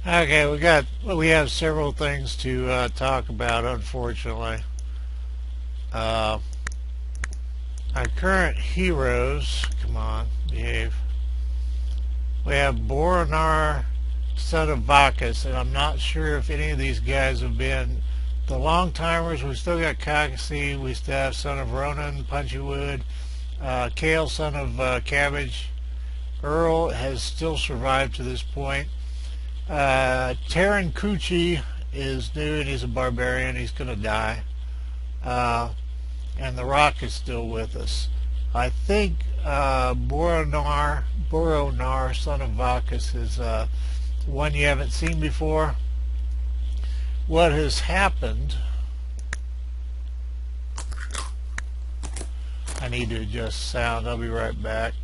Okay, we have several things to talk about, unfortunately. Uh, our current heroes, come on, behave. We have Boronar, son of Bacchus, and I'm not sure if any of these guys have been the long timers. We still got Coxey, we still have son of Ronan, Punchywood, Kale, son of Cabbage. Earl has still survived to this point. Taran Kuchi is new and he's a barbarian. He's going to die. And the Rock is still with us. I think Boronar, son of Bacchus, is one you haven't seen before. What has happened... I need to adjust sound. I'll be right back.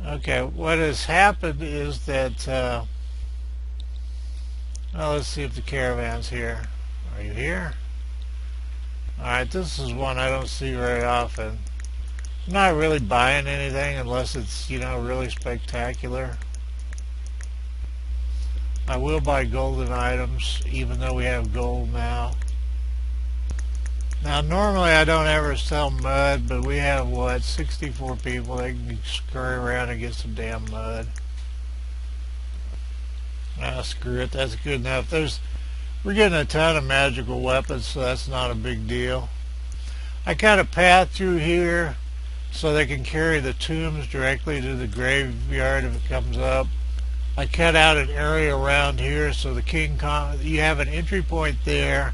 Okay, what has happened is that, well, let's see if the caravan's here. Are you here? Alright, this is one I don't see very often. I'm not really buying anything unless it's, really spectacular. I will buy golden items, even though we have gold now. Now, normally I don't ever sell mud, but we have, 64 people. They can scurry around and get some damn mud. Ah, screw it. That's good enough. We're getting a ton of magical weapons, so that's not a big deal. I kind of path through here so they can carry the tombs directly to the graveyard if it comes up. I cut out an area around here so the King Kong, you have an entry point there.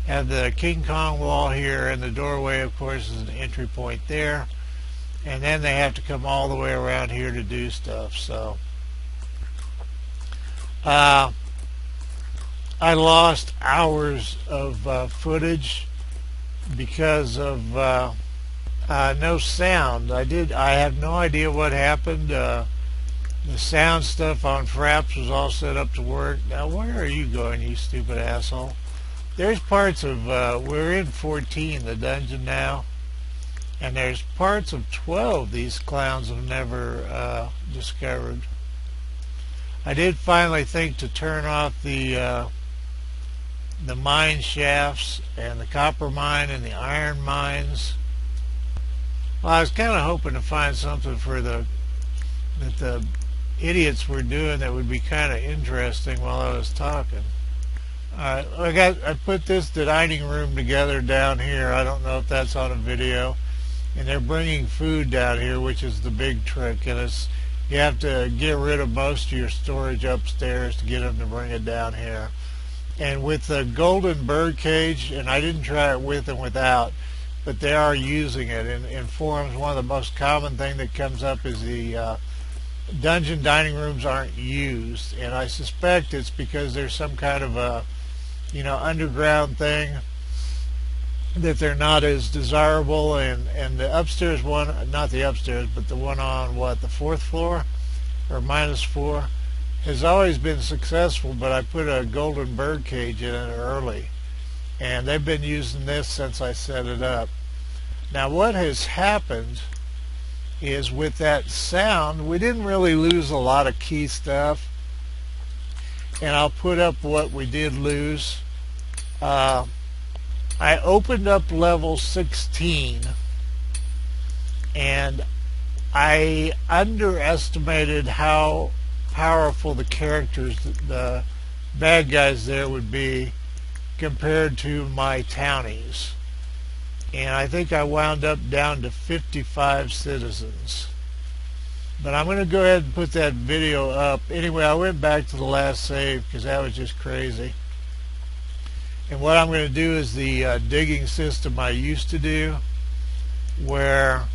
Have the King Kong wall here, and the doorway, of course, is an entry point there. And then they have to come all the way around here to do stuff. So I lost hours of footage because of no sound. I have no idea what happened. The sound stuff on Fraps was all set up to work. Now, where are you going, you stupid asshole? There's parts of, we're in 14, the dungeon now, and there's parts of 12 these clowns have never discovered. I did finally think to turn off the mine shafts and the copper mine and the iron mines. Well, I was kind of hoping to find something that the idiots were doing that would be kind of interesting while I was talking. I put the dining room together down here. I don't know if that's on a video. And they're bringing food down here, which is the big trick. And you have to get rid of most of your storage upstairs to get them to bring it down here. And with the golden bird cage, and I didn't try it with and without, but they are using it. In forums, one of the most common thing that comes up is the dungeon dining rooms aren't used. And I suspect it's because there's some kind of a underground thing that they're not as desirable, and the upstairs one, not the upstairs, but the one on the 4th floor or -4 has always been successful, but I put a golden bird cage in it early, and they've been using this since I set it up. Now, what has happened is with that sound, we didn't really lose a lot of key stuff. And I'll put up what we did lose. I opened up level 16 and I underestimated how powerful the characters, the bad guys there would be compared to my townies. And I think I wound up down to 55 citizens. But I'm going to go ahead and put that video up. Anyway, I went back to the last save because that was just crazy. And what I'm going to do is the digging system I used to do, where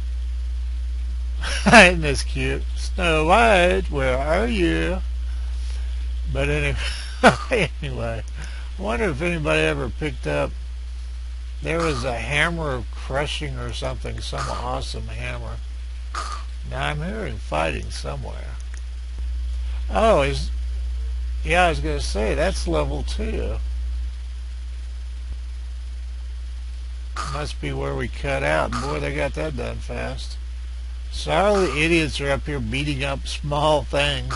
isn't this cute? Snow White, where are you? But anyway, I wonder if anybody ever picked up. There was a hammer of crushing or something, some awesome hammer. Now I'm hearing fighting somewhere. Oh, yeah, I was going to say, that's level 2. Must be where we cut out. Boy, they got that done fast. So all the idiots are up here beating up small things.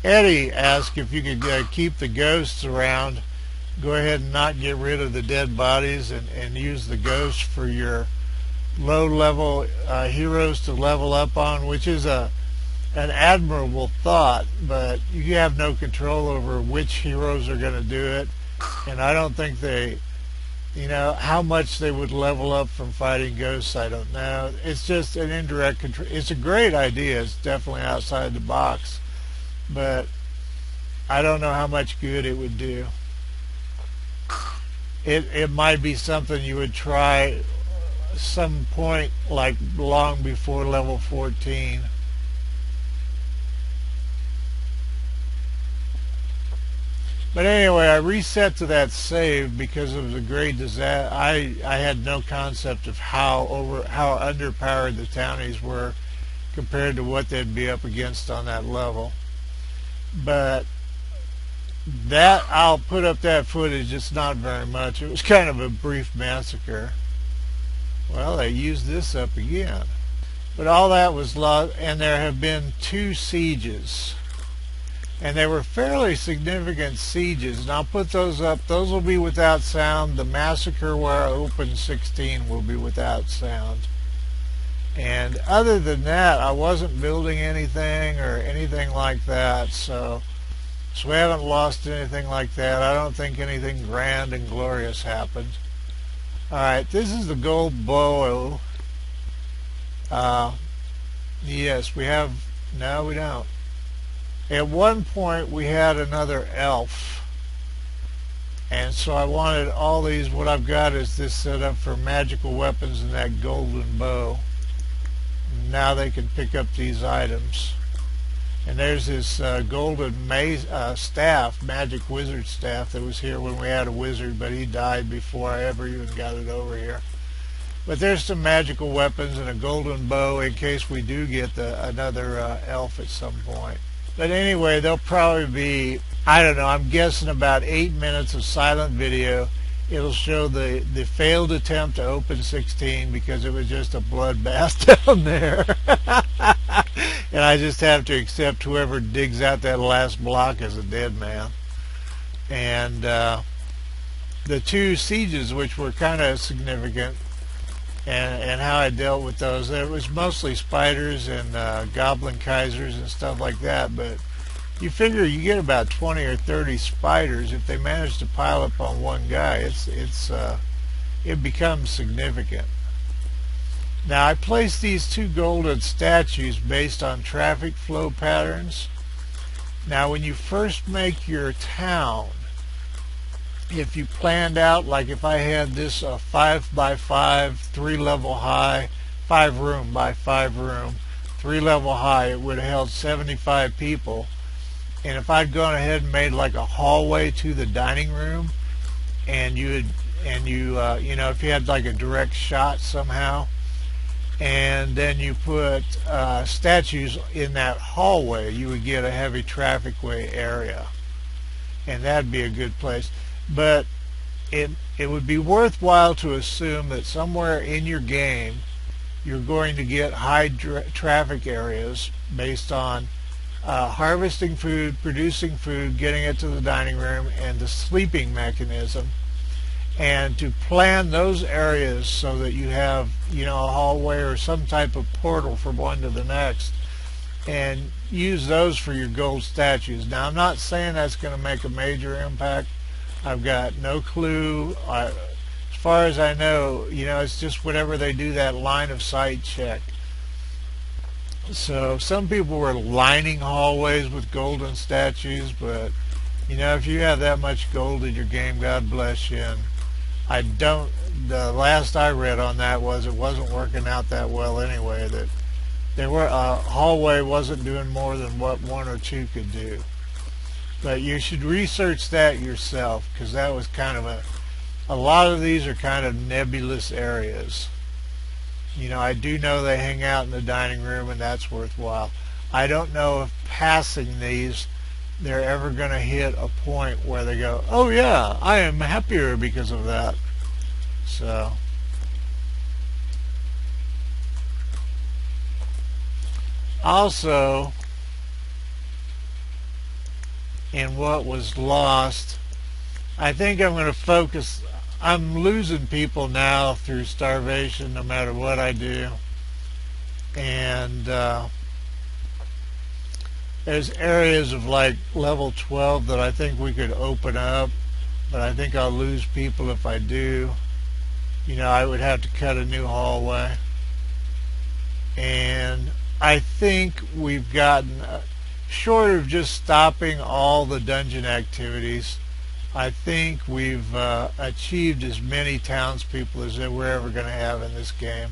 Eddie asked if you could keep the ghosts around. Go ahead and not get rid of the dead bodies and use the ghosts for your low-level heroes to level up on, which is an admirable thought, but you have no control over which heroes are going to do it, and I don't think they, how much they would level up from fighting ghosts, I don't know. It's just an indirect control. It's a great idea. It's definitely outside the box, but I don't know how much good it would do. It might be something you would try some point, like long before level 14. But anyway, I reset to that save because of the great disaster. I had no concept of how underpowered the townies were compared to what they'd be up against on that level. But that, I'll put up that footage. It's not very much. It was kind of a brief massacre. Well, they used this up again. But all that was lost, and there have been 2 sieges. And they were fairly significant sieges. And I'll put those up. Those will be without sound. The massacre where I opened 16 will be without sound. And other than that, I wasn't building anything or anything like that. So we haven't lost anything like that. I don't think anything grand and glorious happened. Alright, this is the gold bow. Yes, we have... No, we don't. At one point, we had another elf. And so I wanted all these... What I've got is this set up for magical weapons and that golden bow. Now they can pick up these items. And there's this golden staff, magic wizard staff, that was here when we had a wizard, but he died before I ever even got it over here. But there's some magical weapons and a golden bow in case we do get another elf at some point. But anyway, there'll probably be, I don't know, I'm guessing about 8 minutes of silent video. It'll show the failed attempt to open 16 because it was just a bloodbath down there. And I just have to accept whoever digs out that last block as a dead man. And the 2 sieges, which were kind of significant, and how I dealt with those. It was mostly spiders and goblin kaisers and stuff like that, but you figure you get about 20 or 30 spiders. If they manage to pile up on one guy, it becomes significant. Now, I placed these 2 golden statues based on traffic flow patterns. Now, when you first make your town, if you planned out, like if I had this 5x5, 3-level high, 5-room by 5-room, 3-level high, it would have held 75 people. And if I'd gone ahead and made like a hallway to the dining room, and you know, if you had like a direct shot somehow, and then you put statues in that hallway, you would get a heavy traffic way area, and that'd be a good place. But it would be worthwhile to assume that somewhere in your game you're going to get high traffic areas based on harvesting food, producing food, getting it to the dining room, and the sleeping mechanism. And to plan those areas so that you have, a hallway or some type of portal from one to the next, and use those for your gold statues. Now, I'm not saying that's going to make a major impact. I've got no clue. As far as I know, it's just whenever they do that line of sight check. So some people were lining hallways with golden statues, but if you have that much gold in your game, God bless you. And the last I read on that was it wasn't working out that well anyway, that hallway wasn't doing more than what 1 or 2 could do. But you should research that yourself, because that was kind of a lot of these are kind of nebulous areas. I do know they hang out in the dining room, and that's worthwhile. I don't know if passing these, they're ever going to hit a point where they go, oh yeah, I am happier because of that. So Also, in what was lost, I think I'm going to focus. I'm losing people now through starvation no matter what I do. And there's areas of like level 12 that I think we could open up, but I think I'll lose people if I do. You know, I would have to cut a new hallway. And I think we've gotten, short of just stopping all the dungeon activities, I think we've achieved as many townspeople as we're ever going to have in this game.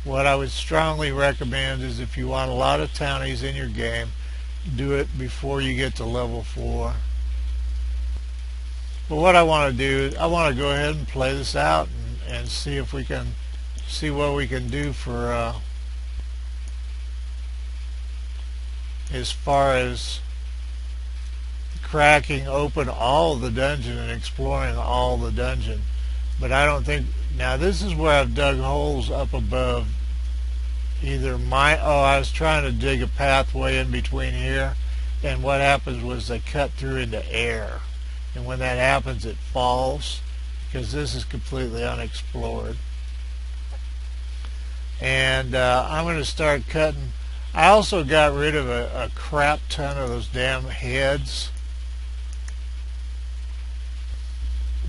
What I would strongly recommend is if you want a lot of townies in your game, do it before you get to level 4. But what I want to do is I want to go ahead and play this out and see if we can see what we can do for as far as cracking open all the dungeon and exploring all the dungeon. But I don't think, now this is where I've dug holes up above. Either I was trying to dig a pathway in between here, and what happens was they cut through into air, and when that happens it falls because this is completely unexplored. And I'm going to start cutting. I also got rid of a crap ton of those damn heads,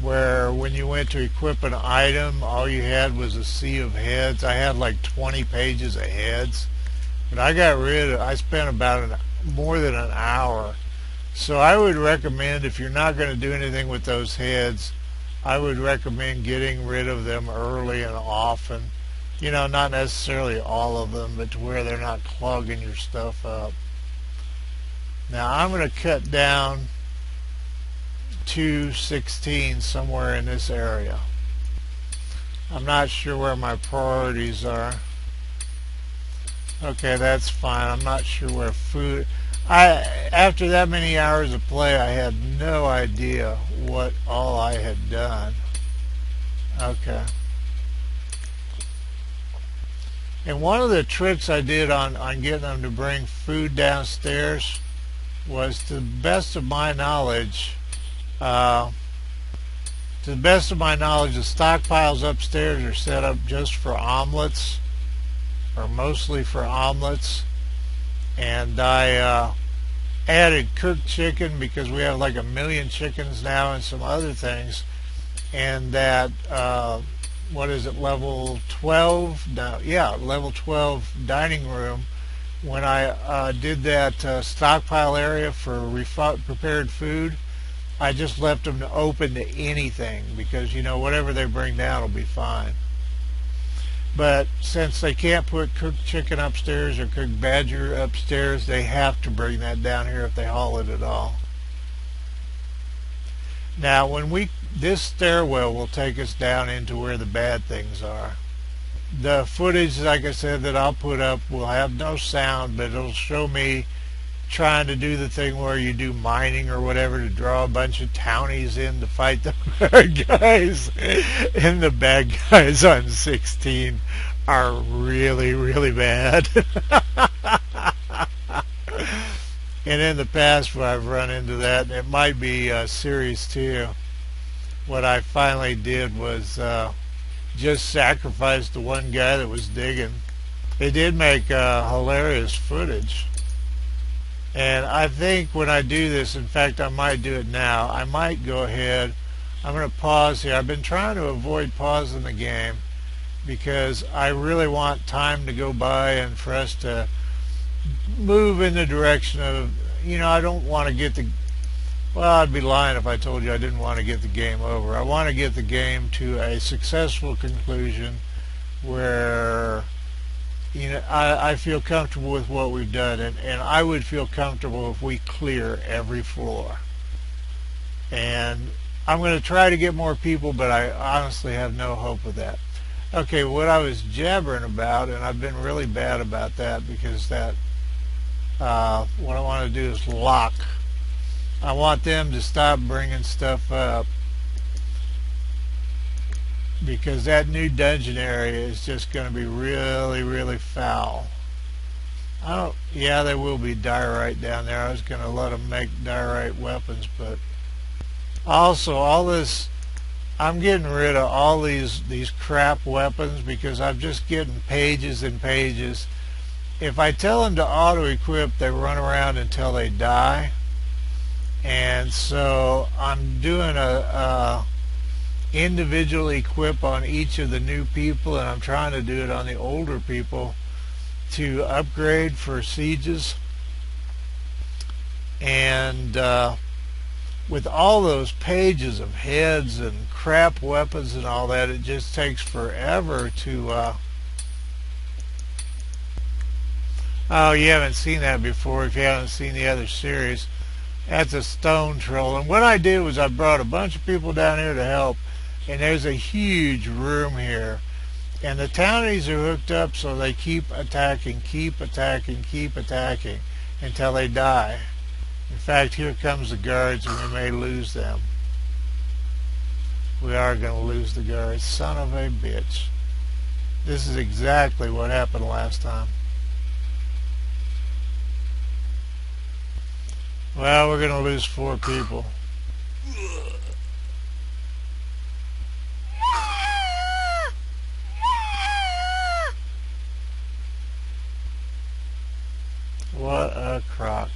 where when you went to equip an item, all you had was a sea of heads. I had like 20 pages of heads, but I spent about more than an hour. So I would recommend, if you're not going to do anything with those heads, I would recommend getting rid of them early and often. You know, not necessarily all of them, but to where they're not clogging your stuff up. Now I'm going to cut down 216 somewhere in this area. I'm not sure where my priorities are. Okay, that's fine. I'm not sure where food. After that many hours of play, I had no idea what all I had done. Okay. And one of the tricks I did on getting them to bring food downstairs was, to the best of my knowledge, the stockpiles upstairs are set up just for omelets, or mostly for omelets. And I added cooked chicken because we have like 1 million chickens now and some other things. And that, what is it, level 12? No, yeah, level 12 dining room. When I did that stockpile area for prepared food, I just left them open to anything because, you know, whatever they bring down will be fine. But since they can't put cooked chicken upstairs or cooked badger upstairs, they have to bring that down here if they haul it at all. Now, this stairwell will take us down into where the bad things are. The footage, like I said, that I'll put up will have no sound, but it'll show me trying to do the thing where you do mining or whatever to draw a bunch of townies in to fight the bad guys. And the bad guys on 16 are really, really bad. And in the past where I've run into that, and it might be Series 2, what I finally did was just sacrifice the one guy that was digging. It did make hilarious footage. And I think when I do this, in fact I might do it now, I might go ahead, I'm going to pause here. I've been trying to avoid pausing the game because I really want time to go by and for us to move in the direction of, you know, I don't want to get well, I'd be lying if I told you I didn't want to get the game over. I want to get the game to a successful conclusion where, you know, I feel comfortable with what we've done, and I would feel comfortable if we clear every floor. And I'm going to try to get more people, but I honestly have no hope with that. Okay, what I was jabbering about, and I've been really bad about that because that, what I want to do is lock. I want them to stop bringing stuff up because that new dungeon area is just going to be really, really foul. I don't, yeah, there will be diorite down there. I was going to let them make diorite weapons, but also all this, I'm getting rid of all these crap weapons because I'm just getting pages and pages. If I tell them to auto-equip, they run around until they die. And so I'm doing a individual equip on each of the new people, and I'm trying to do it on the older people to upgrade for sieges. And with all those pages of heads and crap weapons and all that, it just takes forever to oh, you haven't seen that before if you haven't seen the other series. That's a stone troll. And what I did was I brought a bunch of people down here to help, and there's a huge room here. And the townies are hooked up so they keep attacking until they die. In fact, here comes the guards, and we may lose them. We are going to lose the guards. Son of a bitch. This is exactly what happened last time. Well, we're going to lose 4 people. What a crock.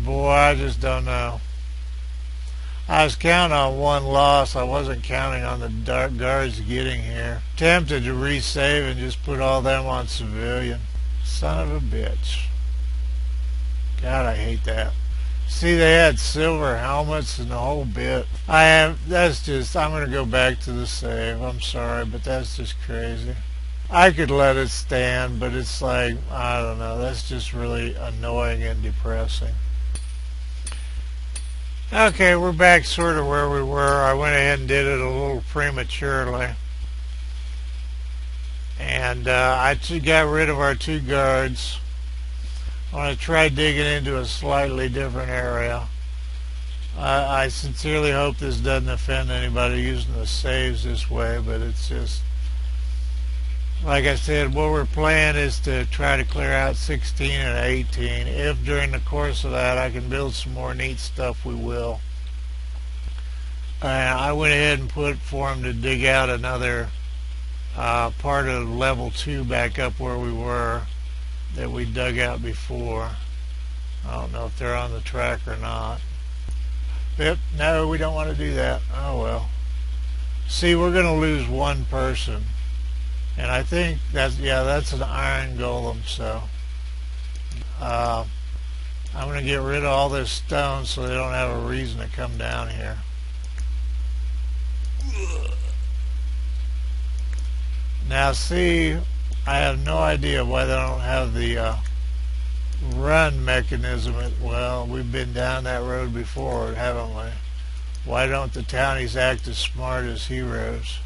Boy, I just don't know. I was counting on one loss. I wasn't counting on the guards getting here. Tempted to resave and just put all them on civilian. Son of a bitch. God, I hate that. See, they had silver helmets and the whole bit. I'm going to go back to the save. I'm sorry, but that's just crazy. I could let it stand, but it's like, I don't know, that's just really annoying and depressing. Okay, we're back sort of where we were. I went ahead and did it a little prematurely. And I got rid of our 2 guards. I want to try digging into a slightly different area. I sincerely hope this doesn't offend anybody using the saves this way, but it's just, like I said, what we're planning is to try to clear out 16 and 18. If during the course of that I can build some more neat stuff, we will. I went ahead and put for them to dig out another part of level 2 back up where we were that we dug out before. I don't know if they're on the track or not. Yep, no, we don't want to do that. Oh well. See, we're going to lose 1 person. And I think that's an iron golem, so I'm going to get rid of all this stone so they don't have a reason to come down here. Now see, I have no idea why they don't have the run mechanism. Well, we've been down that road before, haven't we? Why don't the townies act as smart as heroes?